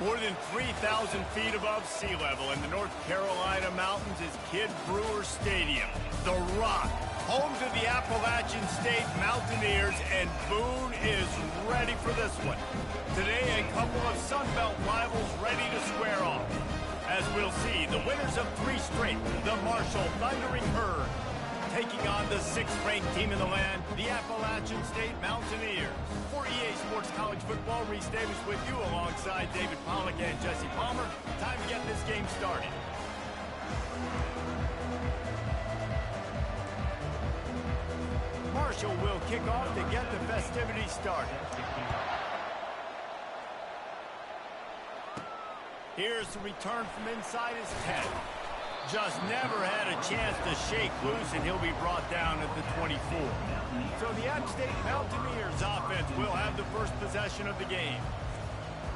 More than 3,000 feet above sea level in the North Carolina mountains is Kid Brewer Stadium, the Rock, home to the Appalachian State Mountaineers, and Boone is ready for this one. Today, a couple of Sun Belt rivals ready to square off. As we'll see, the winners of 3 straight, the Marshall Thundering Herd, taking on the 6th-ranked team in the land, the Appalachian State Mountaineers. For EA Sports College Football, Reese Davis with you alongside David Pollack and Jesse Palmer. Time to get this game started. Marshall will kick off to get the festivities started. Here's the return from inside his 10. Just never had a chance to shake loose, and he'll be brought down at the 24. So the App State Mountaineers offense will have the first possession of the game.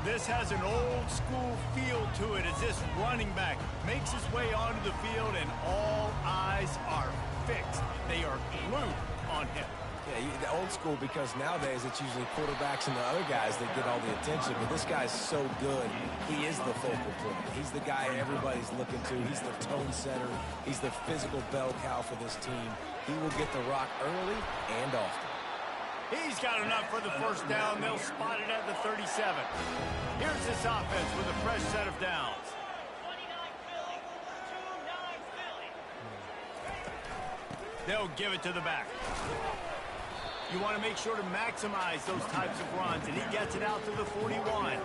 This has an old-school feel to it as this running back makes his way onto the field, and all eyes are fixed. They are glued on him. Yeah, the old school, because nowadays it's usually quarterbacks and the other guys that get all the attention, but this guy's so good. He is the focal point. He's the guy everybody's looking to. He's the tone setter. He's the physical bell cow for this team. He will get the rock early and often. He's got enough for the first down. They'll spot it at the 37. Here's this offense with a fresh set of downs. They'll give it to the back. You want to make sure to maximize those types of runs, and he gets it out to the 41.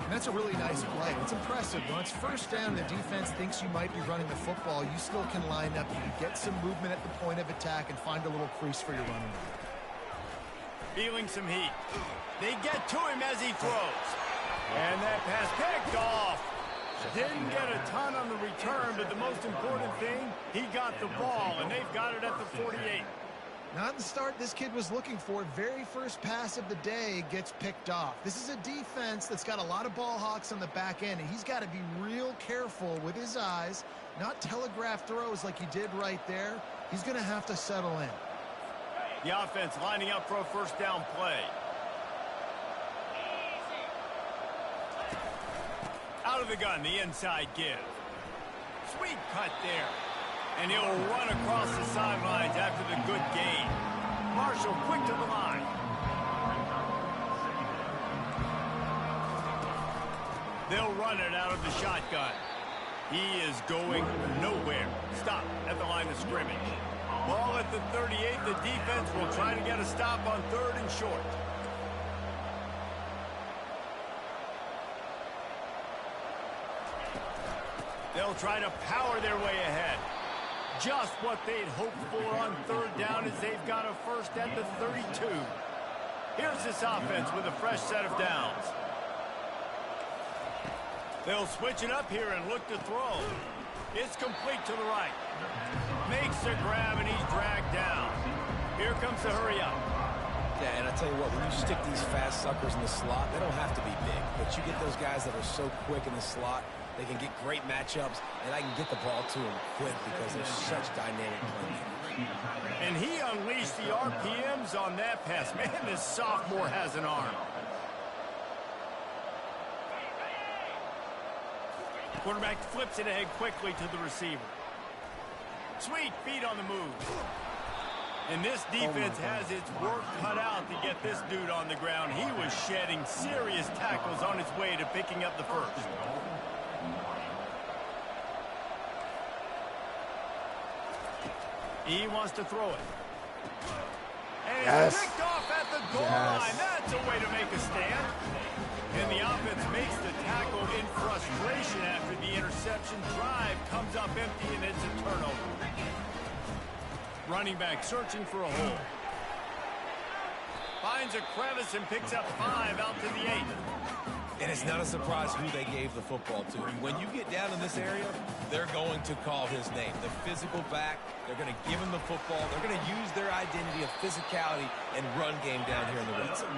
That's a really nice play. It's impressive. When it's first down, the defense thinks you might be running the football. You still can line up. You can get some movement at the point of attack and find a little crease for your running back. Feeling some heat. They get to him as he throws. And that pass picked off. Didn't get a ton on the return, but the most important thing, he got the ball, and they've got it at the 48. Not the start this kid was looking for. Very first pass of the day gets picked off. This is a defense that's got a lot of ball hawks on the back end, and he's got to be real careful with his eyes, not telegraph throws like he did right there. He's going to have to settle in. The offense lining up for a first down play. Out of the gun, the inside give. Sweet cut there. And he'll run across the sidelines after the good gain. Marshall quick to the line. They'll run it out of the shotgun. He is going nowhere. Stop at the line of scrimmage. Ball at the 38. The defense will try to get a stop on 3rd and short. They'll try to power their way ahead. Just what they'd hoped for on 3rd down as they've got a first at the 32. Here's this offense with a fresh set of downs. They'll switch it up here and look to throw. It's complete to the right. Makes the grab, and he's dragged down. Here comes the hurry up. Yeah, and I tell you what, when you stick these fast suckers in the slot, they don't have to be big. But you get those guys that are so quick in the slot, they can get great matchups, and I can get the ball to them quick because they're such dynamic playmakers. And he unleashed the RPMs on that pass. Man, this sophomore has an arm. Quarterback flips it ahead quickly to the receiver. Sweet feet on the move. And this defense has its work cut out to get this dude on the ground. He was shedding serious tackles on his way to picking up the first. He wants to throw it. And it's picked off at the goal line. That's a way to make a stand. And the offense makes the tackle in frustration after the interception. Drive comes up empty, and it's a turnover. Running back searching for a hole. Finds a crevice and picks up 5 out to the 8. And it's not a surprise who they gave the football to. When you get down in this area, they're going to call his name. The physical back, they're going to give him the football. They're going to use their identity of physicality and run game down here in the red zone.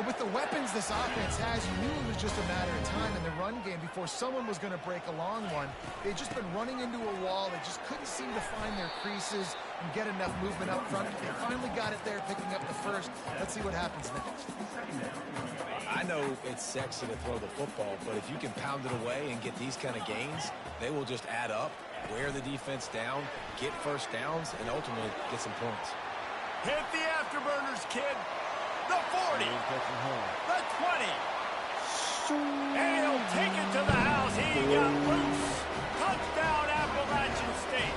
Well, with the weapons this offense has, you knew it was just a matter of time in the run game before someone was going to break a long one. They'd just been running into a wall. They just couldn't seem to find their creases and get enough movement up front. They finally got it there, picking up the first. Let's see what happens next. I know it's sexy to throw the football, but if you can pound it away and get these kind of gains, they will just add up, wear the defense down, get first downs, and ultimately get some points. Hit the afterburners, kid. The 40. The 20. And he'll take it to the house. He got loose. Touchdown, Appalachian State.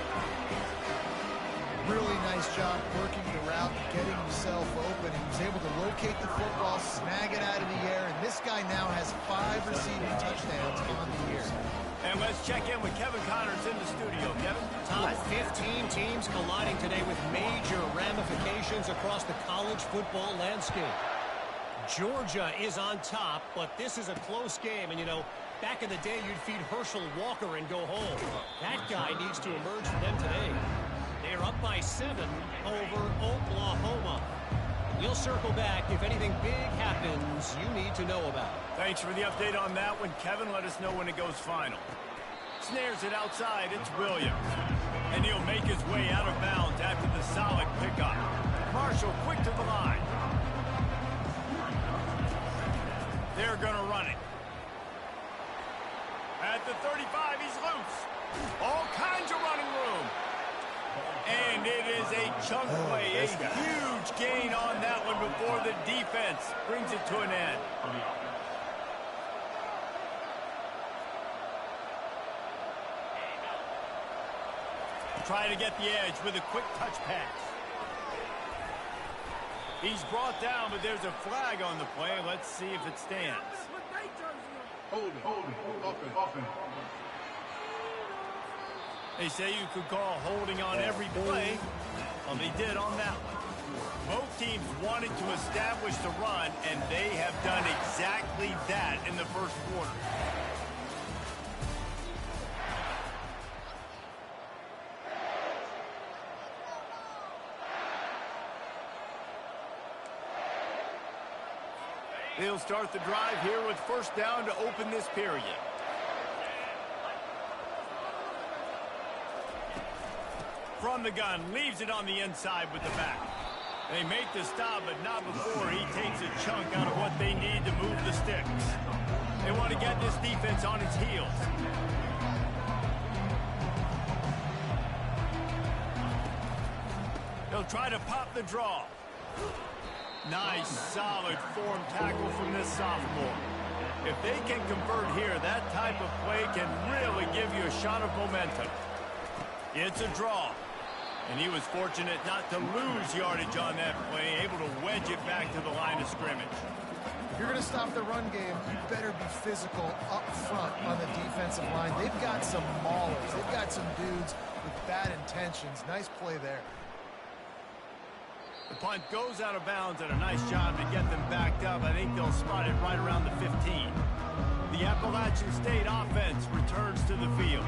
Really nice job working the route, getting himself open. He was able to locate the football, snag it out of the air, and this guy now has 5 receiving touchdowns on the year. And let's check in with Kevin Connors in the studio. Kevin? Top 15 teams colliding today with major ramifications across the college football landscape. Georgia is on top, but this is a close game. And, you know, back in the day, you'd feed Herschel Walker and go home. That guy needs to emerge for them today. They're up by 7 over Oklahoma. We'll circle back if anything big happens you need to know about. Thanks for the update on that one, Kevin. Let us know when it goes final. Snares it outside. It's Williams. And he'll make his way out of bounds after the solid pickup. Marshall quick to the line. They're going to run it. At the 35, he's loose. All kinds of running room. And it is a chunk play, a huge gain on that one before the defense brings it to an end. Try to get the edge with a quick touch pass. He's brought down, but there's a flag on the play. Let's see if it stands. Hold it, open. They say you could call holding on every play. Well, they did on that one. Both teams wanted to establish the run, and they have done exactly that in the first quarter. They'll start the drive here with first down to open this period. From the gun, leaves it on the inside with the back. They make the stop, but not before he takes a chunk out of what they need to move the sticks. They want to get this defense on its heels. They'll try to pop the draw. Nice, solid form tackle from this sophomore. If they can convert here, that type of play can really give you a shot of momentum. It's a draw. And he was fortunate not to lose yardage on that play, able to wedge it back to the line of scrimmage. If you're going to stop the run game, you better be physical up front on the defensive line. They've got some maulers. They've got some dudes with bad intentions. Nice play there. The punt goes out of bounds, and a nice job to get them backed up. I think they'll spot it right around the 15. The Appalachian State offense returns to the field.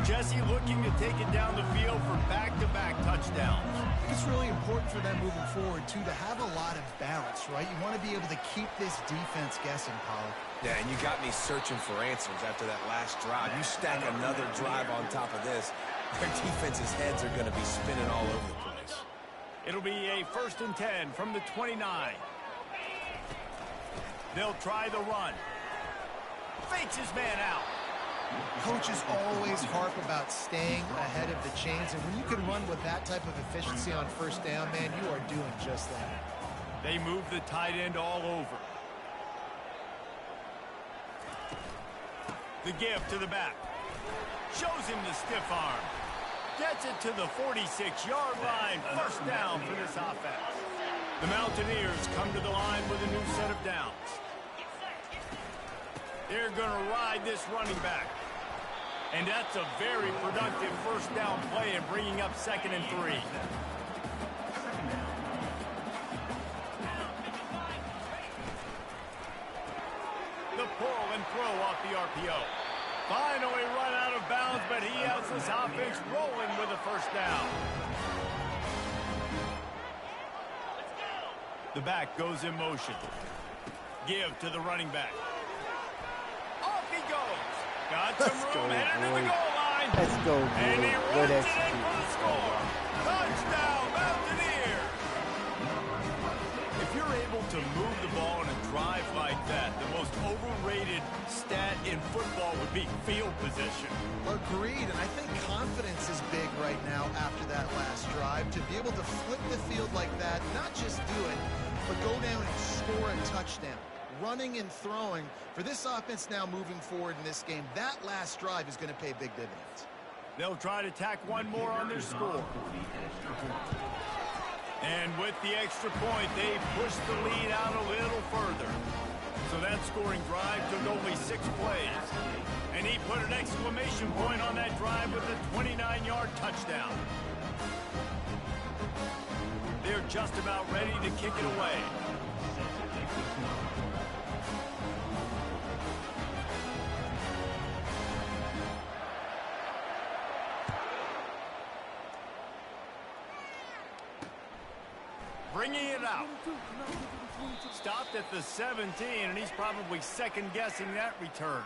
Jesse looking to take it down the field for back-to-back touchdowns. It's really important for them moving forward, too, to have a lot of balance, right? You want to be able to keep this defense guessing, Pollard. Yeah, and you got me searching for answers after that last drive. You stack another drive on top of this, their defense's heads are going to be spinning all over the place. It'll be a 1st and 10 from the 29. They'll try the run. Fakes his man out. Coaches always harp about staying ahead of the chains, and when you can run with that type of efficiency on first down, man, you are doing just that. They move the tight end all over. The give to the back. Shows him the stiff arm. Gets it to the 46-yard line. First down for this offense. The Mountaineers come to the line with a new set of downs. They're going to ride this running back. And that's a very productive first down play in bringing up 2nd and 3. The pull and throw off the RPO. Finally run out of bounds, but he has this offense rolling with a first down. The back goes in motion. give to the running back. Off he goes. Got some room headed to the goal line. Let's go, And he boy. runs it in for the score. Touchdown, Mountaineers. If you're able to move the ball in a drive like that, the most overrated stat in football would be field position. Agreed, and I think confidence is big right now after that last drive. To be able to flip the field like that, not just do it, but go down and score a touchdown. Running and throwing for this offense now moving forward in this game, that last drive is going to pay big dividends. They'll try to tack one more on their score. And with the extra point, they push the lead out a little further. So that scoring drive took only 6 plays. And he put an exclamation point on that drive with a 29-yard touchdown. They're just about ready to kick it away. Bringing it out. Stopped at the 17, and he's probably second-guessing that return.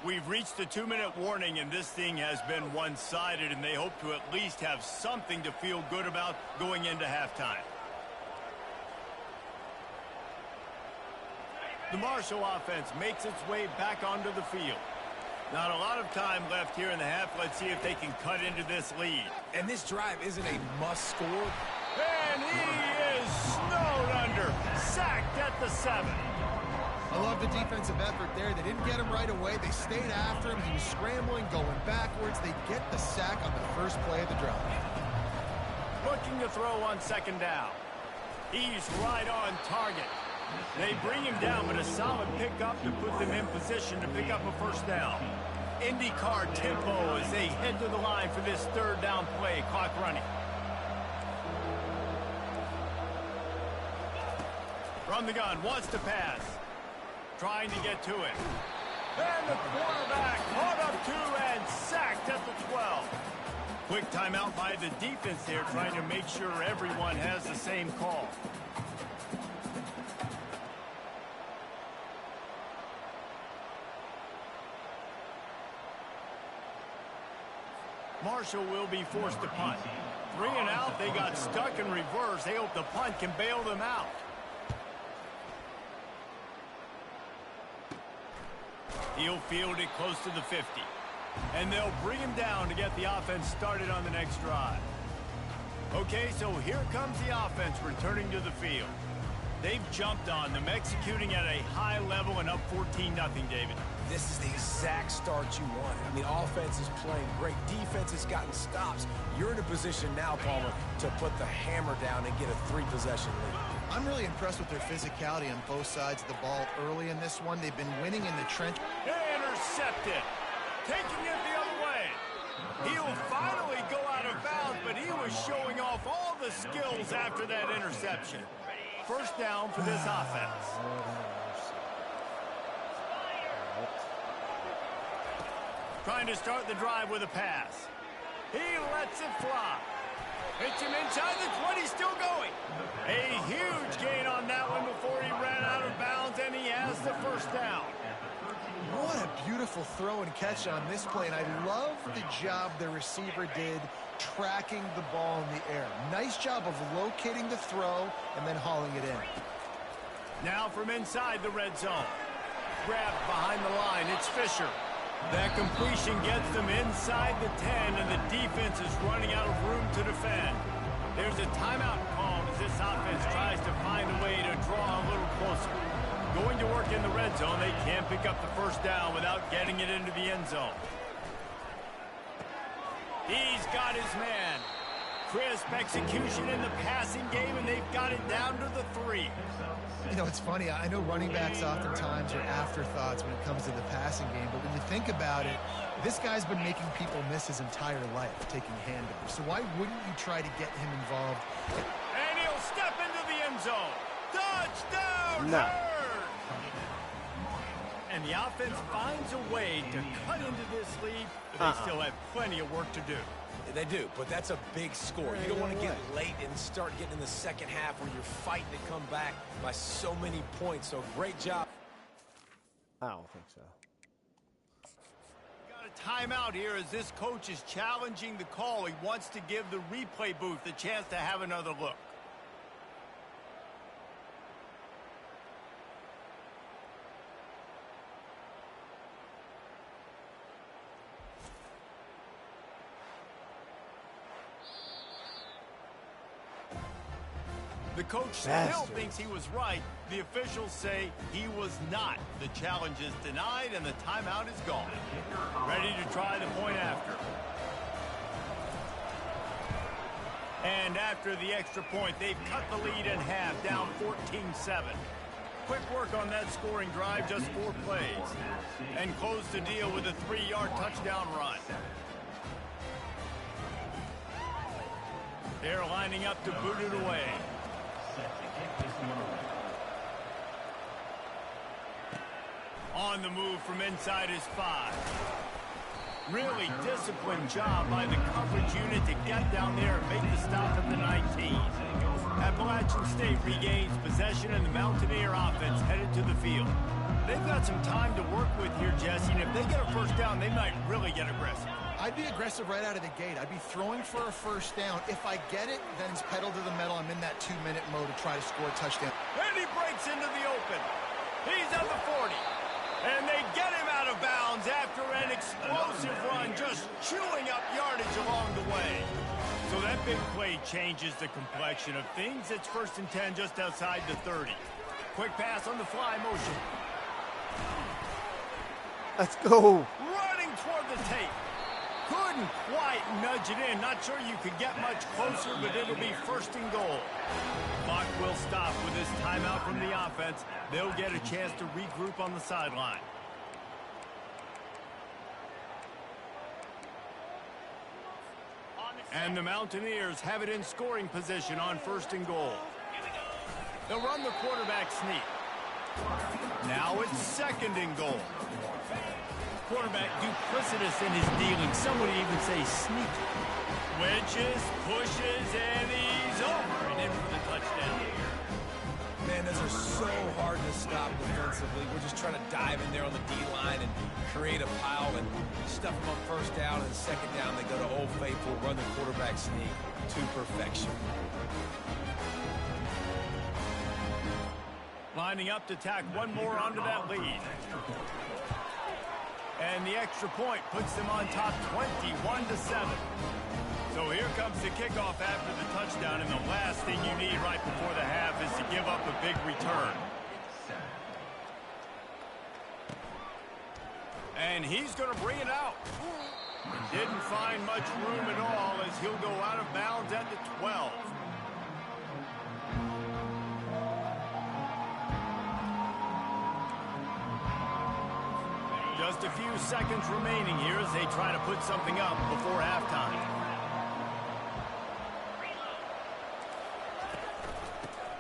We've reached the 2-minute warning, and this thing has been one-sided, and they hope to at least have something to feel good about going into halftime. The Marshall offense makes its way back onto the field. Not a lot of time left here in the half. Let's see if they can cut into this lead. And this drive isn't a must-score. And he is snowed under, sacked at the 7. I love the defensive effort there. They didn't get him right away. They stayed after him. He was scrambling, going backwards. They get the sack on the first play of the drive. Looking to throw on second down. He's right on target. They bring him down, but a solid pickup to put them in position to pick up a first down. IndyCar tempo as they head to the line for this third down play. Clock running. From the gun, wants to pass. Trying to get to it. And the quarterback caught up to and sacked at the 12. Quick timeout by the defense there, trying to make sure everyone has the same call. Marshall will be forced to punt. 3 and out, they got stuck in reverse. They hope the punt can bail them out. He'll field it close to the 50. And they'll bring him down to get the offense started on the next drive. Okay, so here comes the offense returning to the field. They've jumped on them, executing at a high level and up 14-0, David. This is the exact start you want. I mean, offense is playing great. Defense has gotten stops. You're in a position now, Palmer, to put the hammer down and get a 3-possession lead. I'm really impressed with their physicality on both sides of the ball early in this one. They've been winning in the trench. Intercepted. Taking it the other way. He'll finally go out of bounds, but he was showing off all the skills after that interception. First down for this offense. Trying to start the drive with a pass. He lets it fly. Hits him inside the 20, still going. A huge gain on that one before he ran out of bounds, and he has the first down. What a beautiful throw and catch on this play, and I love the job the receiver did tracking the ball in the air. Nice job of locating the throw and then hauling it in. Now from inside the red zone. Grabbed behind the line, it's Fisher. That completion gets them inside the 10, and the defense is running out of room to defend. There's a timeout called as this offense tries to find a way to draw a little closer. Going to work in the red zone, they can't pick up the first down without getting it into the end zone. He's got his man. Crisp execution in the passing game, and they've got it down to the 3. You know, it's funny. I know running backs oftentimes are afterthoughts when it comes to the passing game, but when you think about it, this guy's been making people miss his entire life taking handoffs. So why wouldn't you try to get him involved? And he'll step into the end zone. Touchdown! No. And the offense finds a way to cut into this lead, but they still have plenty of work to do. They do, but that's a big score. You don't want to get late and start getting in the second half where you're fighting to come back by so many points. So great job. I don't think so. Got a timeout here as this coach is challenging the call. He wants to give the replay booth a chance to have another look. The coach still thinks he was right. The officials say he was not. The challenge is denied and the timeout is gone. Ready to try the point after. And after the extra point, they've cut the lead in half, down 14-7. Quick work on that scoring drive, just 4 plays. And close the deal with a 3-yard touchdown run. They're lining up to boot it away. On the move from inside his 5. Really disciplined job by the coverage unit to get down there and make the stop at the 19. Appalachian State regains possession and the Mountaineer offense headed to the field. They've got some time to work with here, Jesse, and if they get a first down, they might really get aggressive. I'd be aggressive right out of the gate. I'd be throwing for a first down. If I get it, then it's pedal to the metal. I'm in that 2-minute mode to try to score a touchdown. And he breaks into the open. He's at the 40. And they get him out of bounds after an explosive run, just chewing up yardage along the way. So that big play changes the complexion of things. It's 1st and 10 just outside the 30. Quick pass on the fly motion. Let's go. Running toward the tape. Couldn't quite nudge it in. Not sure you could get much closer, but it'll be 1st and goal. Clock will stop with this timeout from the offense. They'll get a chance to regroup on the sideline. And the Mountaineers have it in scoring position on 1st and goal. They'll run the quarterback sneak. Now it's 2nd and goal. Quarterback duplicitous in his dealing. Some would even say sneaky. Wedges, pushes, and he's over and in for the touchdown. Man, those are so hard to stop defensively. We're just trying to dive in there on the D-line and create a pile and stuff them on 1st down, and 2nd down they go to Old Faithful, run the quarterback sneak to perfection. Lining up to tack one more onto that lead. And the extra point puts them on top 21-7. So here comes the kickoff after the touchdown, and the last thing you need right before the half is to give up a big return. And he's going to bring it out. Didn't find much room at all as he'll go out of bounds at the 12. Just a few seconds remaining here as they try to put something up before halftime.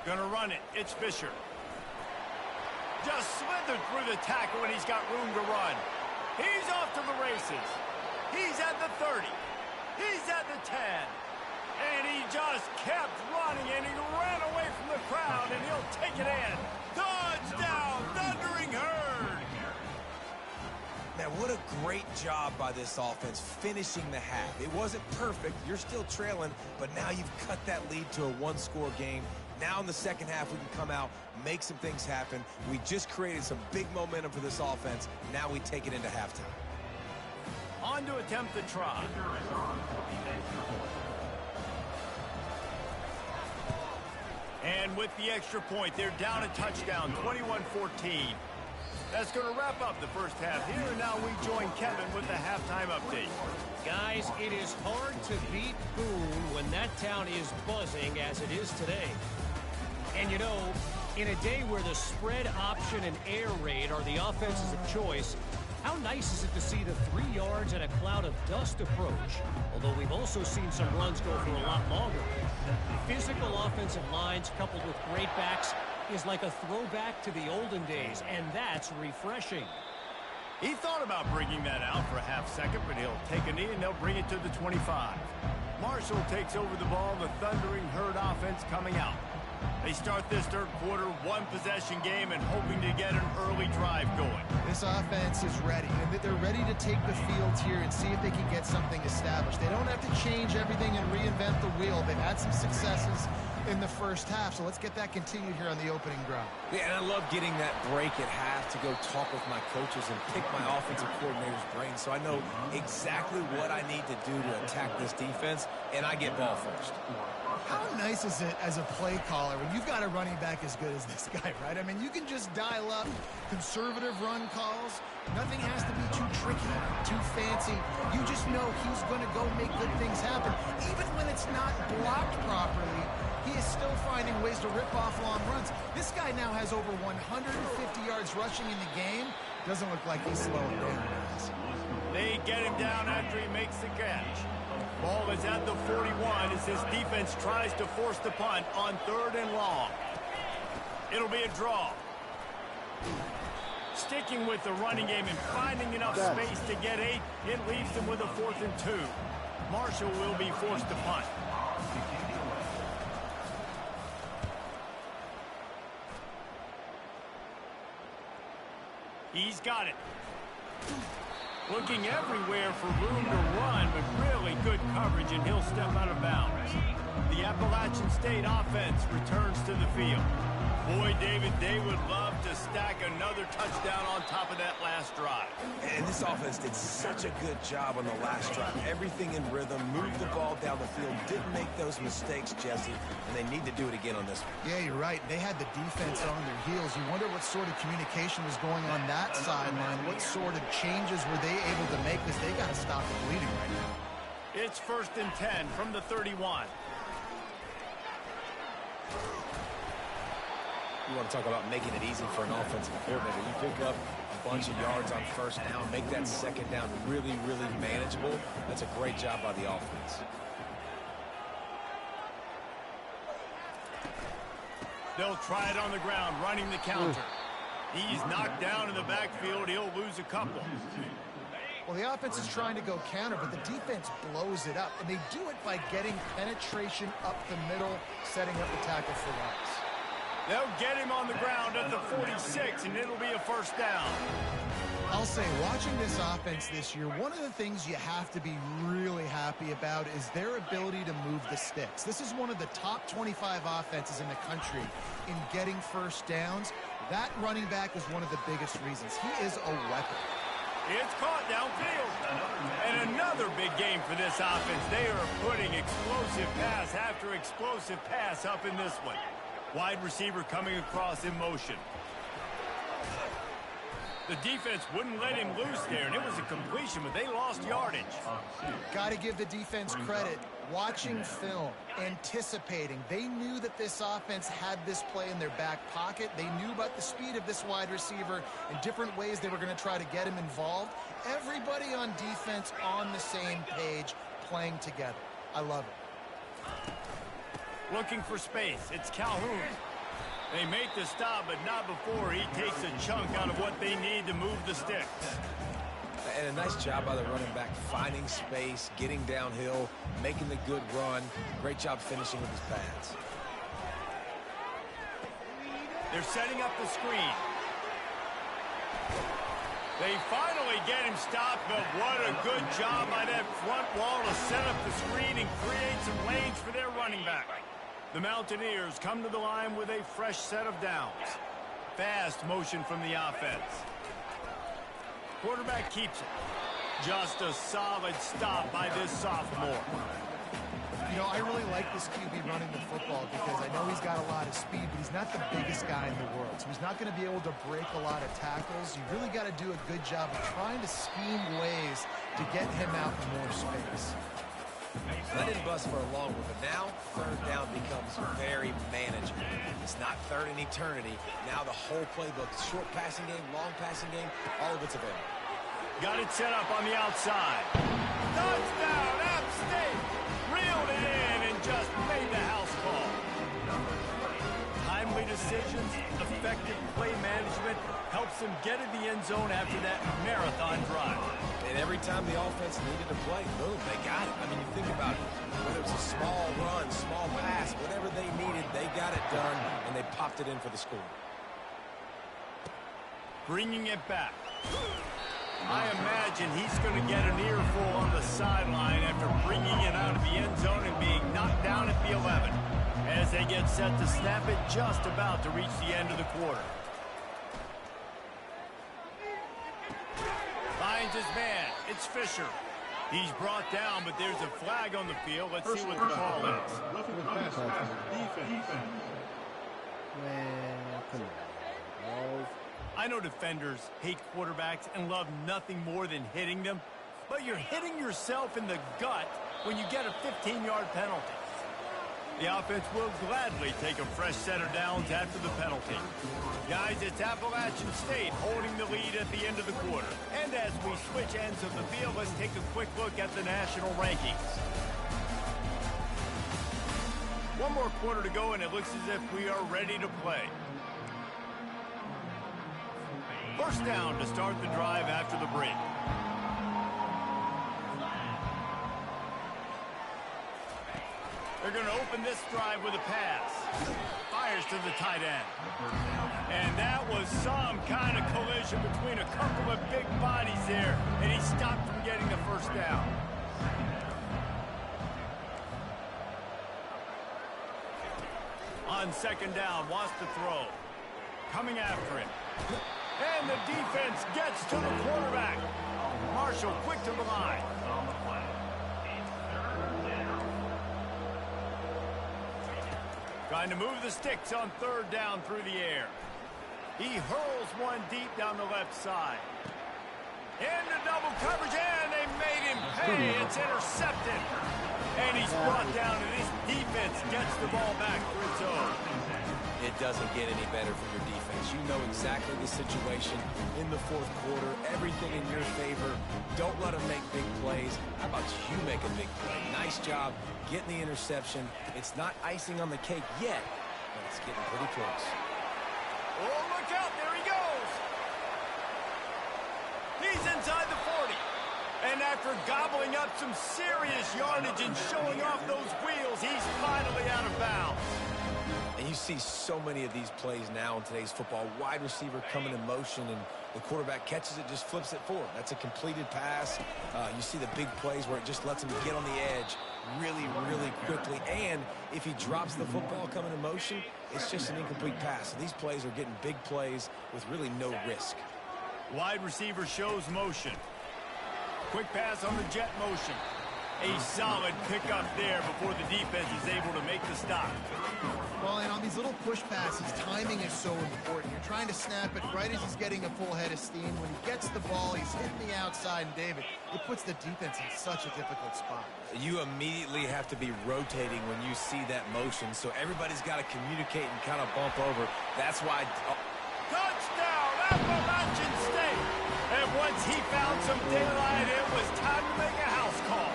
Gonna run it. It's Fisher. Just slithered through the tackle and he's got room to run. He's off to the races. He's at the 30. He's at the 10. And he just kept running and he ran away from the crowd and he'll take it in. Touchdown, Thundering Herd. Man, what a great job by this offense finishing the half. It wasn't perfect. You're still trailing, but now you've cut that lead to a 1-score game. Now in the second half, we can come out, make some things happen. We just created some big momentum for this offense. Now we take it into halftime. On to attempt the try. And with the extra point, they're down a touchdown, 21-14. That's going to wrap up the first half here, and now we join Kevin with the halftime update. Guys, it is hard to beat Boone when that town is buzzing as it is today. And you know, in a day where the spread option and air raid are the offenses of choice, how nice is it to see the 3 yards and a cloud of dust approach? Although we've also seen some runs go for a lot longer. Physical offensive lines coupled with great backs is like a throwback to the olden days, and that's refreshing. He thought about bringing that out for a half second, but he'll take a knee and they'll bring it to the 25. Marshall takes over the ball, the Thundering Herd offense coming out. They start this third quarter one-possession game and hoping to get an early drive going. This offense is ready, and they're ready to take the field here and see if they can get something established. They don't have to change everything and reinvent the wheel. They've had some successes in the first half, so let's get that continued here on the opening drive. Yeah, and I love getting that break at half to go talk with my coaches and pick my offensive coordinator's brain so I know exactly what I need to do to attack this defense, and I get ball first. How nice is it as a play caller when you've got a running back as good as this guy, right? I mean, you can just dial up conservative run calls. Nothing has to be too tricky, too fancy. You just know he's going to go make good things happen. Even when it's not blocked properly, he is still finding ways to rip off long runs. This guy now has over 150 yards rushing in the game. Doesn't look like he's slowing down, guys. They get him down after he makes the catch. Ball is at the 41 as this defense tries to force the punt on 3rd and long. It'll be a draw. Sticking with the running game and finding enough space to get 8, it leaves them with a 4th and 2. Marshall will be forced to punt. He's got it. Looking everywhere for room to run, but really good coverage, and he'll step out of bounds. The Appalachian State offense returns to the field. Boy, David, they would love to stack another touchdown on top of that last drive. And this offense did such a good job on the last drive. Everything in rhythm, moved the ball down the field, didn't make those mistakes, Jesse, and they need to do it again on this one. Yeah, you're right. They had the defense on their heels. You wonder what sort of communication was going on that sideline. What sort of changes were they able to make, because they got to stop the bleeding right now. It's 1st and 10 from the 31. You want to talk about making it easy for an offensive coordinator. You pick up a bunch of yards on 1st down, make that 2nd down really, really manageable. That's a great job by the offense. They'll try it on the ground, running the counter. He's knocked down in the backfield. He'll lose a couple. Well, the offense is trying to go counter, but the defense blows it up, and they do it by getting penetration up the middle, setting up the tackle for loss. They'll get him on the ground at the 46, and it'll be a 1st down. I'll say, watching this offense this year, one of the things you have to be really happy about is their ability to move the sticks. This is one of the top 25 offenses in the country in getting 1st downs. That running back is one of the biggest reasons. He is a weapon. It's caught downfield. And another big game for this offense. They are putting explosive pass after explosive pass up in this one. Wide receiver coming across in motion. The defense wouldn't let him loose there, and it was a completion, but they lost yardage. Got to give the defense credit. Watching film, anticipating. They knew that this offense had this play in their back pocket. They knew about the speed of this wide receiver and different ways they were going to try to get him involved. Everybody on defense on the same page, playing together. I love it. Looking for space. It's Calhoun. They make the stop, but not before he takes a chunk out of what they need to move the sticks. And a nice job by the running back, finding space, getting downhill, making the good run. Great job finishing with his pads. They're setting up the screen. They finally get him stopped, but what a good job by that front wall to set up the screen and create some lanes for their running back. The Mountaineers come to the line with a fresh set of downs. Fast motion from the offense. Quarterback keeps it. Just a solid stop by this sophomore. You know, I really like this QB running the football because I know he's got a lot of speed, but he's not the biggest guy in the world. So he's not going to be able to break a lot of tackles. You really got to do a good job of trying to scheme ways to get him out in more space. That didn't bust for a long one, but now 3rd down becomes very manageable. It's not 3rd in eternity. Now the whole playbook, short passing game, long passing game, all of it's available. Got it set up on the outside. Touchdown, App State! Reeled it in and just made the house call. Timely decisions, effective play management helps them get in the end zone after that marathon drive. And every time the offense needed to play, boom, they got it. I mean, you think about it. Whether it's a small run, small pass, whatever they needed, they got it done, and they popped it in for the score. Bringing it back. I imagine he's going to get an earful on the sideline after bringing it out of the end zone and being knocked down at the 11. As they get set to snap it, just about to reach the end of the quarter. Finds his man. It's Fisher. He's brought down, but there's a flag on the field. Let's see what the call is. I know defenders hate quarterbacks and love nothing more than hitting them, but you're hitting yourself in the gut when you get a 15-yard penalty. The offense will gladly take a fresh set of downs after the penalty. Guys, it's Appalachian State holding the lead at the end of the quarter. And as we switch ends of the field, let's take a quick look at the national rankings. One more quarter to go, and it looks as if we are ready to play. First down to start the drive after the break. They're going to open this drive with a pass. Fires to the tight end. And that was some kind of collision between a couple of big bodies there, and he stopped from getting the first down. On second down, wants to throw. Coming after him. And the defense gets to the quarterback. Marshall quick to the line. Trying to move the sticks on third down through the air. He hurls one deep down the left side. Into double coverage, and they made him pay. It's intercepted. And he's brought down, and his defense gets the ball back for its own. It doesn't get any better for your defense. You know exactly the situation in the fourth quarter. Everything in your favor. Don't let them make big plays. How about you make a big play? Nice job getting the interception. It's not icing on the cake yet, but it's getting pretty close. Oh, look out. There he goes. He's inside the 40. And after gobbling up some serious yardage and showing off those wheels, he's finally out of bounds. And you see so many of these plays now in today's football. Wide receiver coming in motion, and the quarterback catches it, just flips it forward. That's a completed pass. You see the big plays where it just lets him get on the edge really, really quickly. And if he drops the football coming in motion, it's just an incomplete pass. So these plays are getting big plays with really no risk. Wide receiver shows motion. Quick pass on the jet motion. A solid pickup there before the defense is able to make the stop. Well, and on these little push passes, timing is so important. You're trying to snap it right as he's getting a full head of steam. When he gets the ball, he's hitting the outside, and David, it puts the defense in such a difficult spot. You immediately have to be rotating when you see that motion, so everybody's got to communicate and kind of bump over. That's why... Touchdown, Appalachian State! And once he found some daylight, it was time to make a house call.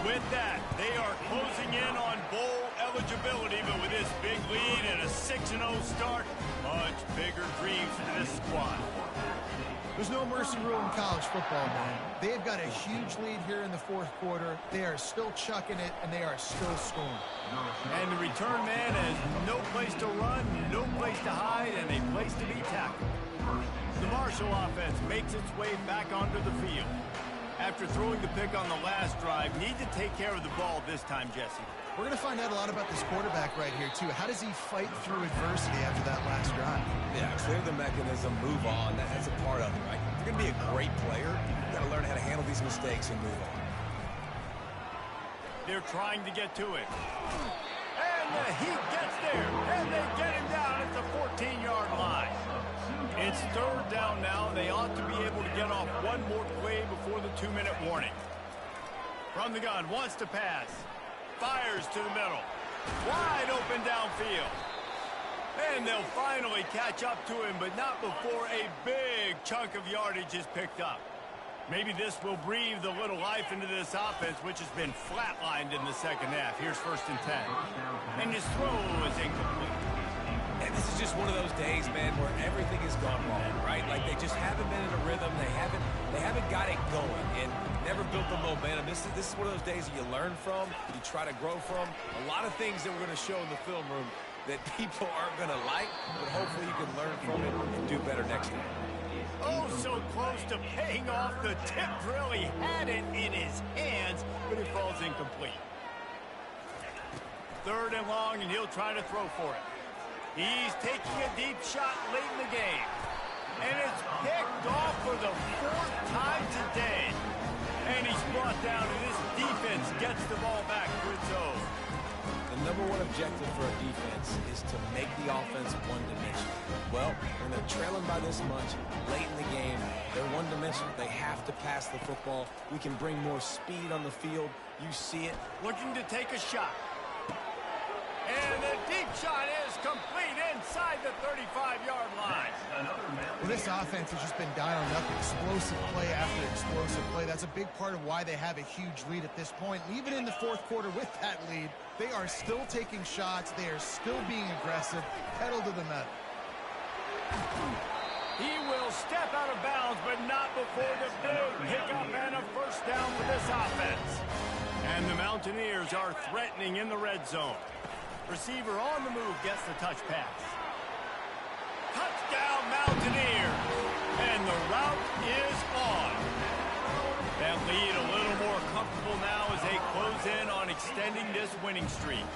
With that, they are closing in on bowl eligibility, but with this big lead and a 6-0 start, much bigger dreams for this squad. There's no mercy rule in college football, man. They've got a huge lead here in the fourth quarter. They are still chucking it, and they are still scoring. And the return man has no place to run, no place to hide, and a place to be tackled. The Marshall offense makes its way back onto the field. After throwing the pick on the last drive, need to take care of the ball this time, Jesse. We're going to find out a lot about this quarterback right here, too. How does he fight through adversity after that last drive? Yeah, clear the mechanism, move on. That's a part of it, right? If you're going to be a great player, you've got to learn how to handle these mistakes and move on. They're trying to get to it. And the heat gets there, and they get him down at the 14-yard line. It's third down now. They ought to be able to get off one more play before the 2-minute warning. From the gun, wants to pass. Fires to the middle. Wide open downfield. And they'll finally catch up to him, but not before a big chunk of yardage is picked up. Maybe this will breathe a little life into this offense, which has been flatlined in the second half. Here's 1st and 10. And his throw is incomplete. And This is just one of those days, man, where everything has gone wrong, right? Like they just haven't been in a rhythm. They haven't got it going and never built the momentum. This is one of those days that you learn from, you try to grow from. A lot of things that we're going to show in the film room that people aren't going to like, but hopefully you can learn from it and do better next time. Oh, so close to paying off the tip drill. He had it in his hands, but it falls incomplete. 3rd and long, and he'll try to throw for it. He's taking a deep shot late in the game. And it's picked off for the 4th time today. And he's brought down, and this defense gets the ball back for its own. The number one objective for a defense is to make the offense one-dimensional. Well, when they're trailing by this much late in the game, they're one-dimensional. They have to pass the football. We can bring more speed on the field. You see it. Looking to take a shot. And the deep shot is complete inside the 35-yard line. Well, this offense has just been dialing up explosive play after explosive play. That's a big part of why they have a huge lead at this point. And even in the 4th quarter with that lead, they are still taking shots. They are still being aggressive, pedal to the metal. He will step out of bounds, but not before the big pickup and a first down for this offense. And the Mountaineers are threatening in the red zone. Receiver on the move gets the touch pass. Touchdown, Mountaineers! And the route is on. That lead a little more comfortable now as they close in on extending this winning streak.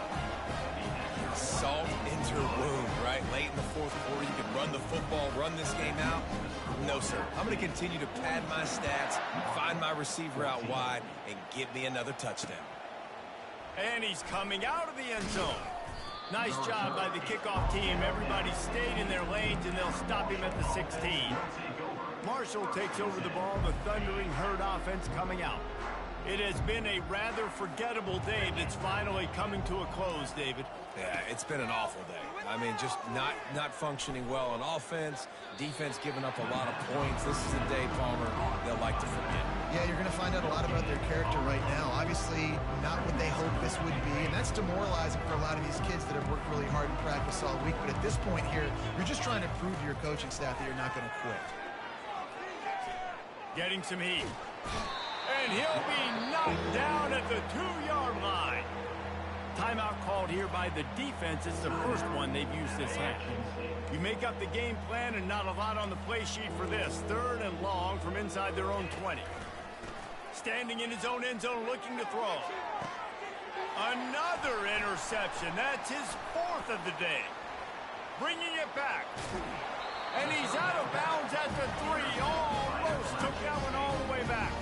Salt into her wound, right? Late in the 4th quarter, you can run the football, run this game out. No, sir. I'm going to continue to pad my stats, find my receiver out wide, and give me another touchdown. And he's coming out of the end zone. Nice job by the kickoff team. Everybody stayed in their lanes, and they'll stop him at the 16. Marshall takes over the ball. The Thundering Herd offense coming out. It has been a rather forgettable day that's finally coming to a close, David. Yeah, it's been an awful day. I mean, just not functioning well on offense, defense giving up a lot of points. This is a day, Palmer, they'll like to forget. Yeah, you're going to find out a lot about their character right now. Obviously, not what they hoped this would be, and that's demoralizing for a lot of these kids that have worked really hard in practice all week. But at this point here, you're just trying to prove to your coaching staff that you're not going to quit. Getting some heat. And he'll be knocked down at the 2-yard line. Timeout called here by the defense. It's the first one they've used this half. You make up the game plan and not a lot on the play sheet for this. 3rd and long from inside their own 20. Standing in his own end zone looking to throw. Another interception. That's his 4th of the day. Bringing it back. And he's out of bounds at the 3. Almost took that one all the way back.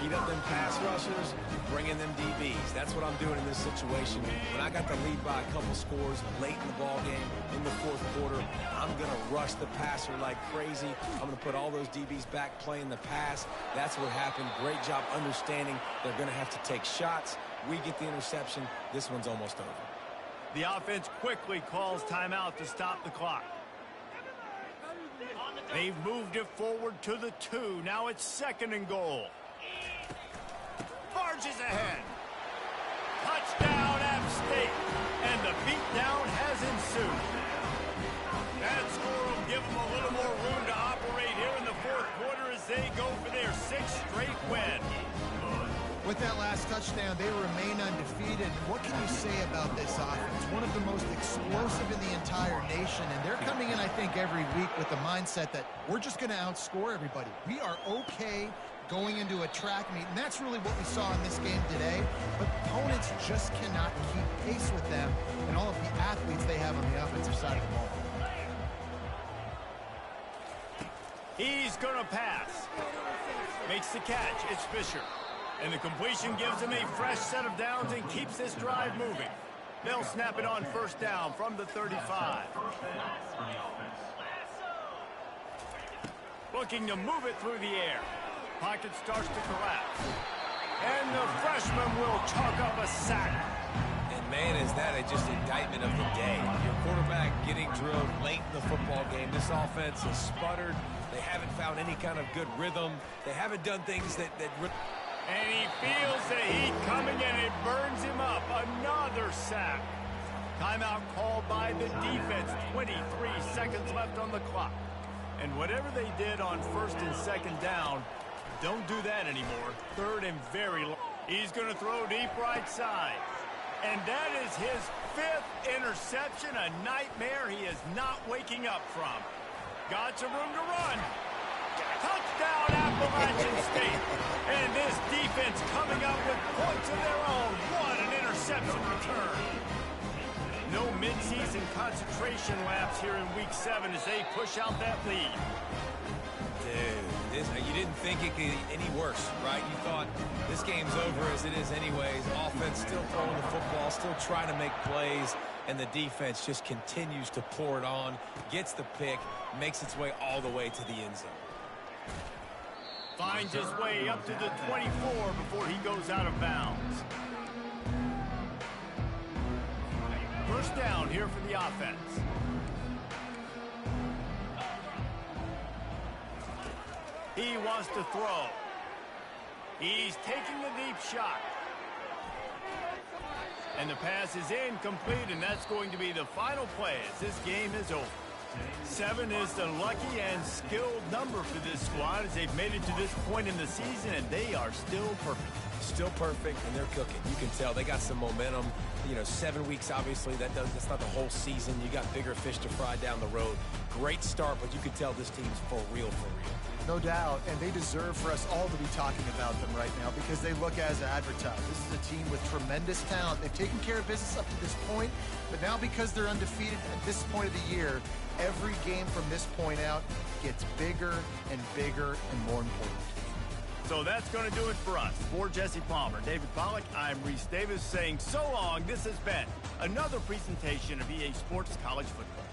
Heat up them pass rushers, bring in them DBs. That's what I'm doing in this situation. When I got the lead by a couple scores late in the ball game, in the 4th quarter, I'm going to rush the passer like crazy. I'm going to put all those DBs back playing the pass. That's what happened. Great job understanding they're going to have to take shots. We get the interception. This one's almost over. The offense quickly calls timeout to stop the clock. They've moved it forward to the 2. Now it's 2nd and goal. Barges ahead. Touchdown, App State. And the beatdown has ensued. That score will give them a little more room to operate here in the 4th quarter as they go for their 6th straight win. With that last touchdown, they remain undefeated. What can you say about this offense? One of the most explosive in the entire nation, and they're coming in, I think, every week with the mindset that we're just going to outscore everybody. We are okay going into a track meet, and that's really what we saw in this game today. But opponents just cannot keep pace with them and all of the athletes they have on the offensive side of the ball. He's going to pass. Makes the catch. It's Fisher. And the completion gives him a fresh set of downs and keeps this drive moving. They'll snap it on 1st down from the 35. Looking to move it through the air. Pocket starts to collapse. And the freshman will chalk up a sack. And man, is that just indictment of the day. Your quarterback getting drilled late in the football game. This offense has sputtered. They haven't found any kind of good rhythm. They haven't done things that And he feels the heat coming, and it burns him up. Another sack. Timeout called by the defense. 23 seconds left on the clock. And whatever they did on first and second down, don't do that anymore. Third and very long. He's going to throw deep right side. And that is his 5th interception, a nightmare he is not waking up from. Got some room to run. Touchdown, Appalachian State. And this defense coming up with points of their own. What an interception return. No midseason concentration laps here in Week 7 as they push out that lead. Dude, you didn't think it could get any worse, right? You thought this game's over as it is anyways. Offense still throwing the football, still trying to make plays, and the defense just continues to pour it on, gets the pick, makes its way all the way to the end zone. Finds his way up to the 24 before he goes out of bounds. First down here for the offense. He wants to throw. He's taking the deep shot. And the pass is incomplete, and that's going to be the final play as this game is over. 7 is the lucky and skilled number for this squad as they've made it to this point in the season, and they are still perfect. Still perfect, and they're cooking. You can tell they got some momentum. 7 weeks, obviously, that's not the whole season. You got bigger fish to fry down the road. Great start, but you can tell this team's for real, for real. No doubt, and they deserve for us all to be talking about them right now because they look as advertised. This is a team with tremendous talent. They've taken care of business up to this point, but now because they're undefeated at this point of the year, every game from this point out gets bigger and bigger and more important. So that's going to do it for us. For Jesse Palmer, David Pollack, I'm Reese Davis saying so long. This has been another presentation of EA Sports College Football.